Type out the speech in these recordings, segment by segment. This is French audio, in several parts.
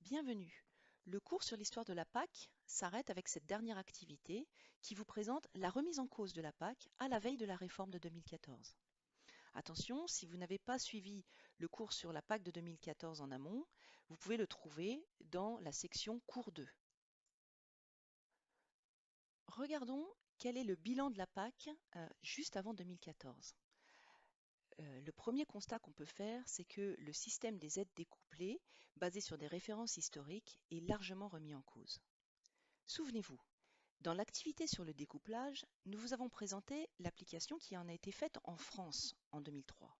Bienvenue. Le cours sur l'histoire de la PAC s'arrête avec cette dernière activité qui vous présente la remise en cause de la PAC à la veille de la réforme de 2014. Attention, si vous n'avez pas suivi le cours sur la PAC de 2014 en amont, vous pouvez le trouver dans la section cours 2. Regardons quel est le bilan de la PAC juste avant 2014. Le premier constat qu'on peut faire, c'est que le système des aides découplées, basé sur des références historiques, est largement remis en cause. Souvenez-vous, dans l'activité sur le découplage, nous vous avons présenté l'application qui en a été faite en France en 2003.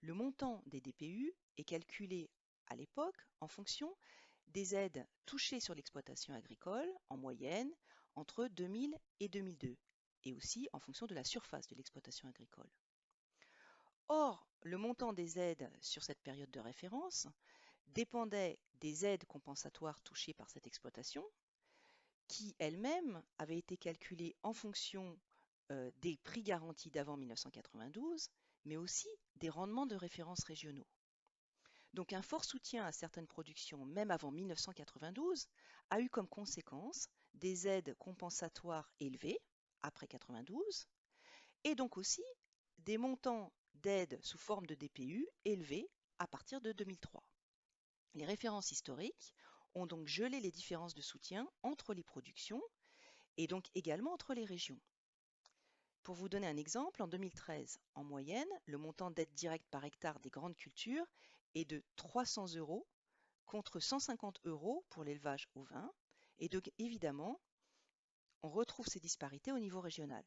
Le montant des DPU est calculé à l'époque en fonction des aides touchées sur l'exploitation agricole en moyenne entre 2000 et 2002 et aussi en fonction de la surface de l'exploitation agricole. Or, le montant des aides sur cette période de référence dépendait des aides compensatoires touchées par cette exploitation, qui elles-mêmes avaient été calculées en fonction des prix garantis d'avant 1992, mais aussi des rendements de référence régionaux. Donc un fort soutien à certaines productions, même avant 1992, a eu comme conséquence des aides compensatoires élevées après 92, et donc aussi des montants d'aides sous forme de DPU élevés à partir de 2003. Les références historiques ont donc gelé les différences de soutien entre les productions et donc également entre les régions. Pour vous donner un exemple, en 2013, en moyenne, le montant d'aide directe par hectare des grandes cultures est de 300 € contre 150 € pour l'élevage ovin. Et donc évidemment, on retrouve ces disparités au niveau régional.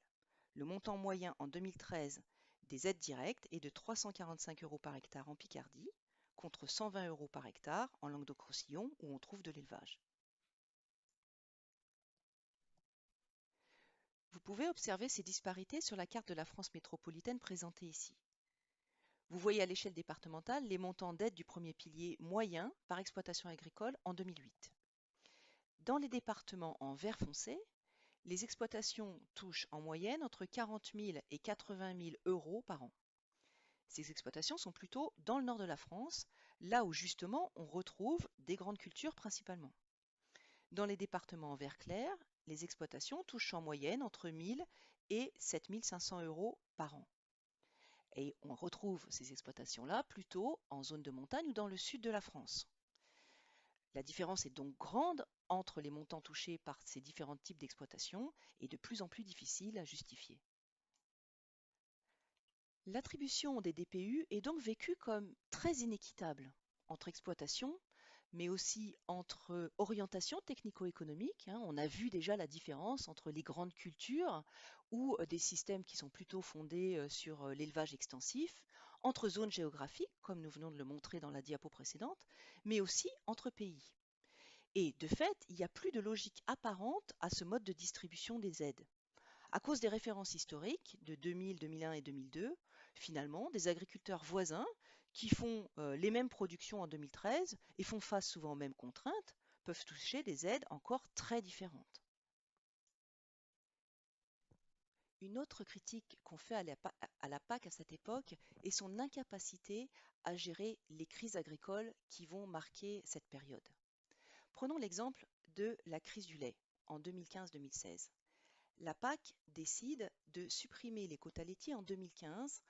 Le montant moyen en 2013 des aides directes est de 345 € par hectare en Picardie, contre 120 € par hectare en Languedoc-Roussillon où on trouve de l'élevage. Vous pouvez observer ces disparités sur la carte de la France métropolitaine présentée ici. Vous voyez à l'échelle départementale les montants d'aide du premier pilier moyen par exploitation agricole en 2008. Dans les départements en vert foncé, les exploitations touchent en moyenne entre 40 000 et 80 000 € par an. Ces exploitations sont plutôt dans le nord de la France, là où justement on retrouve des grandes cultures principalement. Dans les départements en vert clair, les exploitations touchent en moyenne entre 1 000 et 7 500 € par an. Et on retrouve ces exploitations-là plutôt en zone de montagne ou dans le sud de la France. La différence est donc grande entre les montants touchés par ces différents types d'exploitation et de plus en plus difficile à justifier. L'attribution des DPU est donc vécue comme très inéquitable entre exploitations, mais aussi entre orientations technico-économiques. On a vu déjà la différence entre les grandes cultures ou des systèmes qui sont plutôt fondés sur l'élevage extensif, entre zones géographiques, comme nous venons de le montrer dans la diapo précédente, mais aussi entre pays. Et de fait, il n'y a plus de logique apparente à ce mode de distribution des aides. À cause des références historiques de 2000, 2001 et 2002, finalement, des agriculteurs voisins qui font les mêmes productions en 2013 et font face souvent aux mêmes contraintes peuvent toucher des aides encore très différentes. Une autre critique qu'on fait à la PAC à cette époque est son incapacité à gérer les crises agricoles qui vont marquer cette période. Prenons l'exemple de la crise du lait en 2015-2016. La PAC décide de supprimer les quotas laitiers en 2015,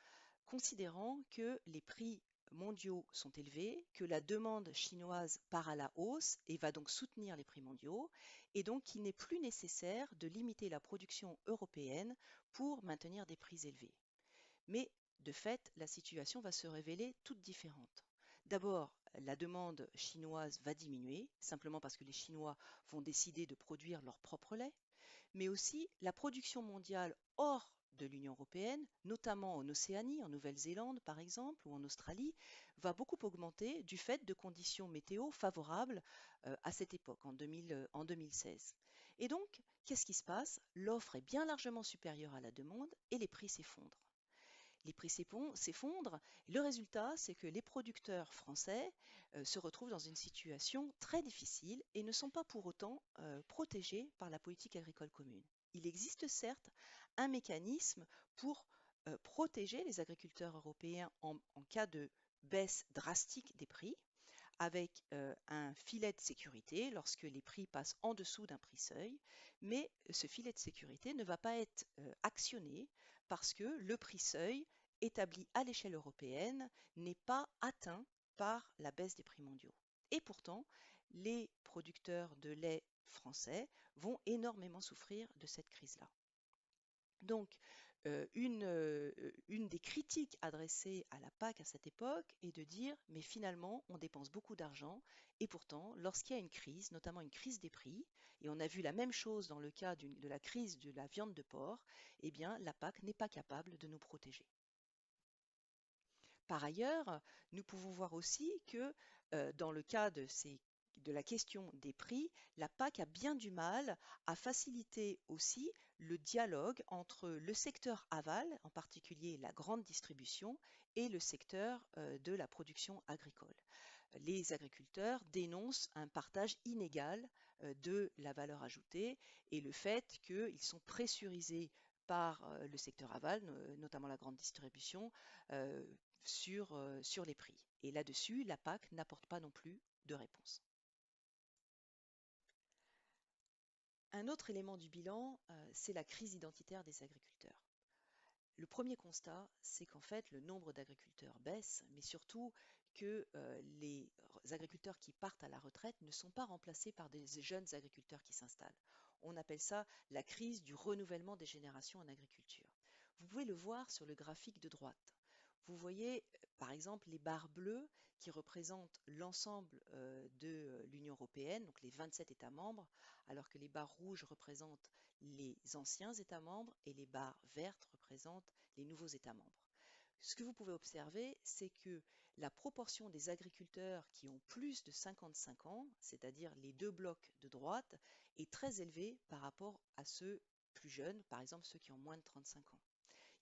considérant que les prix mondiaux sont élevés, que la demande chinoise part à la hausse et va donc soutenir les prix mondiaux, et donc qu'il n'est plus nécessaire de limiter la production européenne pour maintenir des prix élevés. Mais de fait, la situation va se révéler toute différente. D'abord, la demande chinoise va diminuer, simplement parce que les Chinois vont décider de produire leur propre lait, mais aussi la production mondiale hors de l'Union européenne, notamment en Océanie, en Nouvelle-Zélande par exemple, ou en Australie, va beaucoup augmenter du fait de conditions météo favorables à cette époque, en 2016. Et donc, qu'est-ce qui se passe? L'offre est bien largement supérieure à la demande et les prix s'effondrent. Les prix s'effondrent. Le résultat, c'est que les producteurs français se retrouvent dans une situation très difficile et ne sont pas pour autant protégés par la politique agricole commune. Il existe certes un mécanisme pour protéger les agriculteurs européens en cas de baisse drastique des prix, avec un filet de sécurité lorsque les prix passent en dessous d'un prix seuil, mais ce filet de sécurité ne va pas être actionné parce que le prix seuil établi à l'échelle européenne n'est pas atteint par la baisse des prix mondiaux. Et pourtant, les producteurs de lait français vont énormément souffrir de cette crise-là. Donc, une des critiques adressées à la PAC à cette époque est de dire, mais finalement, on dépense beaucoup d'argent, et pourtant, lorsqu'il y a une crise, notamment une crise des prix, et on a vu la même chose dans le cas de la crise de la viande de porc, eh bien, la PAC n'est pas capable de nous protéger. Par ailleurs, nous pouvons voir aussi que dans le cas de la question des prix, la PAC a bien du mal à faciliter aussi le dialogue entre le secteur aval, en particulier la grande distribution, et le secteur de la production agricole. Les agriculteurs dénoncent un partage inégal de la valeur ajoutée et le fait qu'ils sont pressurisés par le secteur aval, notamment la grande distribution, euh, sur les prix. Et là-dessus, la PAC n'apporte pas non plus de réponse. Un autre élément du bilan, c'est la crise identitaire des agriculteurs. Le premier constat, c'est qu'en fait, le nombre d'agriculteurs baisse, mais surtout que les agriculteurs qui partent à la retraite ne sont pas remplacés par des jeunes agriculteurs qui s'installent. On appelle ça la crise du renouvellement des générations en agriculture. Vous pouvez le voir sur le graphique de droite. Vous voyez, par exemple, les barres bleues qui représentent l'ensemble de l'Union européenne, donc les 27 États membres, alors que les barres rouges représentent les anciens États membres et les barres vertes représentent les nouveaux États membres. Ce que vous pouvez observer, c'est que la proportion des agriculteurs qui ont plus de 55 ans, c'est-à-dire les deux blocs de droite, est très élevée par rapport à ceux plus jeunes, par exemple ceux qui ont moins de 35 ans.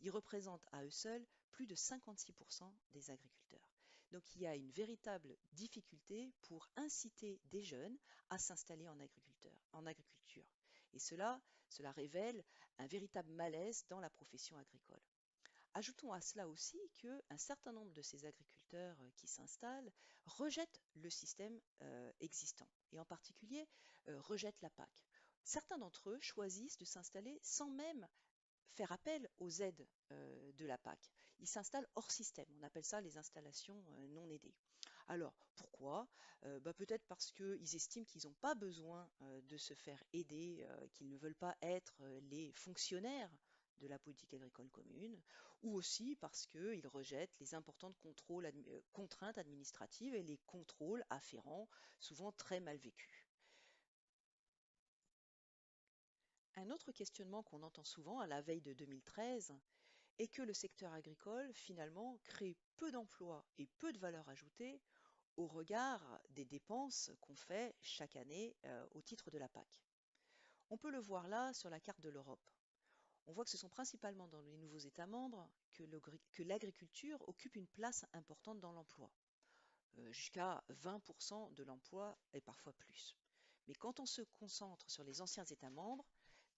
Ils représentent à eux seuls plus de 56% des agriculteurs. Donc il y a une véritable difficulté pour inciter des jeunes à s'installer en agriculture. Et cela révèle un véritable malaise dans la profession agricole. Ajoutons à cela aussi qu'un certain nombre de ces agriculteurs qui s'installent rejettent le système existant et en particulier rejettent la PAC. Certains d'entre eux choisissent de s'installer sans même faire appel aux aides de la PAC. Ils s'installent hors système. On appelle ça les installations non aidées. Alors, pourquoi peut-être parce qu'ils estiment qu'ils n'ont pas besoin de se faire aider, qu'ils ne veulent pas être les fonctionnaires de la politique agricole commune, ou aussi parce qu'ils rejettent les importantes contraintes administratives et les contrôles afférents, souvent très mal vécus. Un autre questionnement qu'on entend souvent à la veille de 2013 est que le secteur agricole, finalement, crée peu d'emplois et peu de valeur ajoutée au regard des dépenses qu'on fait chaque année au titre de la PAC. On peut le voir là sur la carte de l'Europe. On voit que ce sont principalement dans les nouveaux États membres que l'agriculture occupe une place importante dans l'emploi, jusqu'à 20% de l'emploi et parfois plus. Mais quand on se concentre sur les anciens États membres,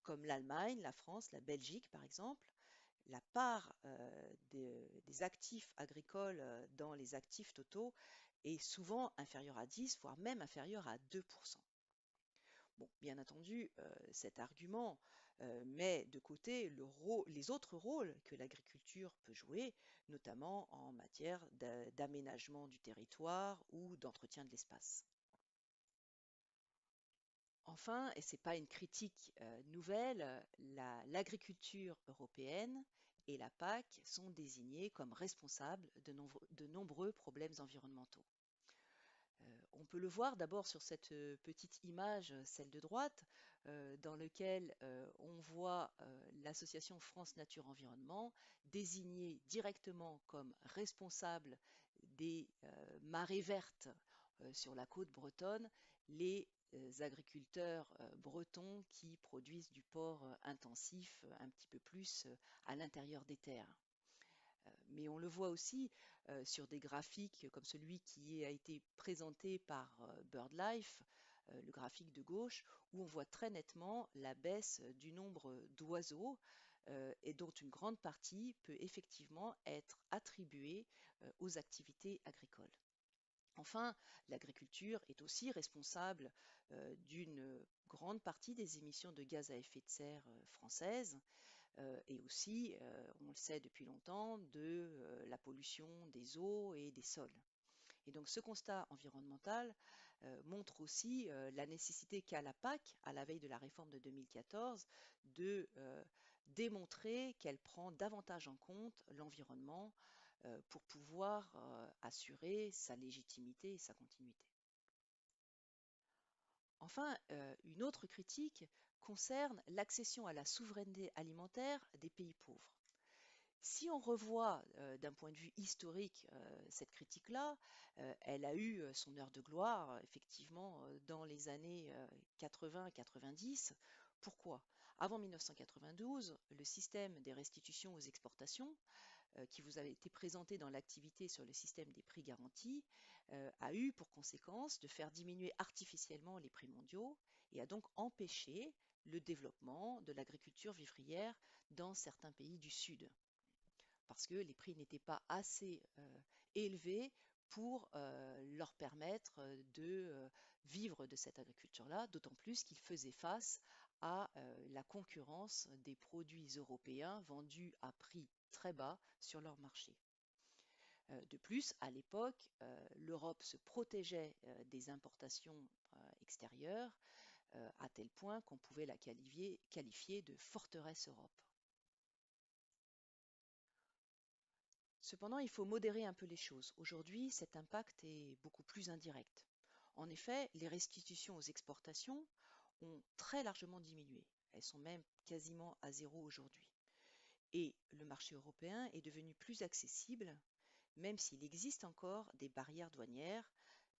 comme l'Allemagne, la France, la Belgique par exemple, la part des actifs agricoles dans les actifs totaux est souvent inférieure à 10, voire même inférieure à 2%. Bon, bien entendu, cet argument met de côté les autres rôles que l'agriculture peut jouer, notamment en matière d'aménagement du territoire ou d'entretien de l'espace. Enfin, et ce n'est pas une critique nouvelle, l'agriculture européenne et la PAC sont désignés comme responsables de nombreux problèmes environnementaux. On peut le voir d'abord sur cette petite image, celle de droite, dans laquelle on voit l'association France Nature Environnement désignée directement comme responsable des marées vertes sur la côte bretonne les agriculteurs bretons qui produisent du porc intensif un petit peu plus à l'intérieur des terres. Mais on le voit aussi sur des graphiques comme celui qui a été présenté par BirdLife, le graphique de gauche, où on voit très nettement la baisse du nombre d'oiseaux et dont une grande partie peut effectivement être attribuée aux activités agricoles. Enfin, l'agriculture est aussi responsable d'une grande partie des émissions de gaz à effet de serre françaises et aussi, on le sait depuis longtemps, de la pollution des eaux et des sols. Et donc ce constat environnemental montre aussi la nécessité qu'a la PAC, à la veille de la réforme de 2014, de démontrer qu'elle prend davantage en compte l'environnement pour pouvoir assurer sa légitimité et sa continuité. Enfin, une autre critique concerne l'accession à la souveraineté alimentaire des pays pauvres. Si on revoit d'un point de vue historique cette critique-là, elle a eu son heure de gloire, effectivement, dans les années 80-90. Pourquoi? Avant 1992, le système des restitutions aux exportations, qui vous avait été présenté dans l'activité sur le système des prix garantis, a eu pour conséquence de faire diminuer artificiellement les prix mondiaux et a donc empêché le développement de l'agriculture vivrière dans certains pays du Sud parce que les prix n'étaient pas assez élevés pour leur permettre de vivre de cette agriculture-là, d'autant plus qu'ils faisaient face à la concurrence des produits européens vendus à prix très bas sur leur marché. De plus, à l'époque, l'Europe se protégeait des importations extérieures à tel point qu'on pouvait la qualifier de forteresse Europe. Cependant, il faut modérer un peu les choses. Aujourd'hui, cet impact est beaucoup plus indirect. En effet, les restitutions aux exportations ont très largement diminué. Elles sont même quasiment à zéro aujourd'hui. Et le marché européen est devenu plus accessible, même s'il existe encore des barrières douanières,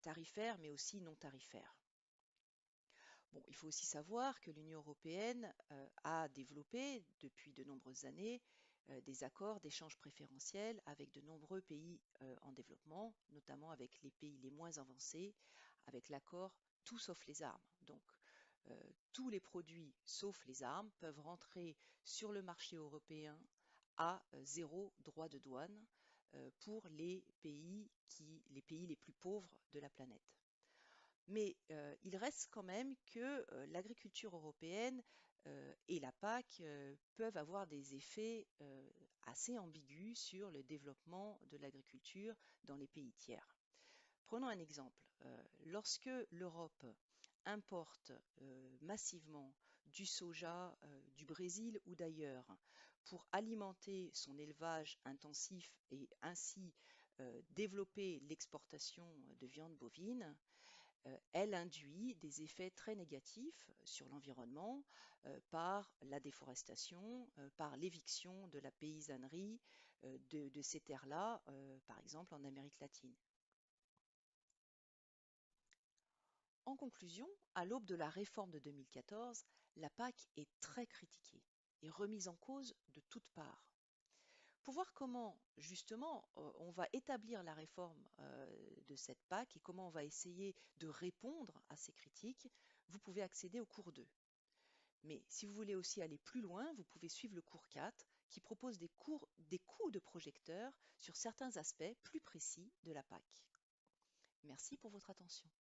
tarifaires mais aussi non tarifaires. Bon, il faut aussi savoir que l'Union européenne a développé depuis de nombreuses années des accords d'échange préférentiels avec de nombreux pays en développement, notamment avec les pays les moins avancés, avec l'accord tout sauf les armes. Donc, tous les produits sauf les armes peuvent rentrer sur le marché européen à zéro droit de douane pour les pays les plus pauvres de la planète. Mais il reste quand même que l'agriculture européenne et la PAC peuvent avoir des effets assez ambigus sur le développement de l'agriculture dans les pays tiers. Prenons un exemple. Lorsque l'Europe importe massivement du soja du Brésil ou d'ailleurs pour alimenter son élevage intensif et ainsi développer l'exportation de viande bovine, elle induit des effets très négatifs sur l'environnement par la déforestation, par l'éviction de la paysannerie de ces terres-là, par exemple en Amérique latine. En conclusion, à l'aube de la réforme de 2014, la PAC est très critiquée et remise en cause de toutes parts. Pour voir comment, justement, on va établir la réforme de cette PAC et comment on va essayer de répondre à ces critiques, vous pouvez accéder au cours 2. Mais si vous voulez aussi aller plus loin, vous pouvez suivre le cours 4 qui propose des coups de projecteur sur certains aspects plus précis de la PAC. Merci pour votre attention.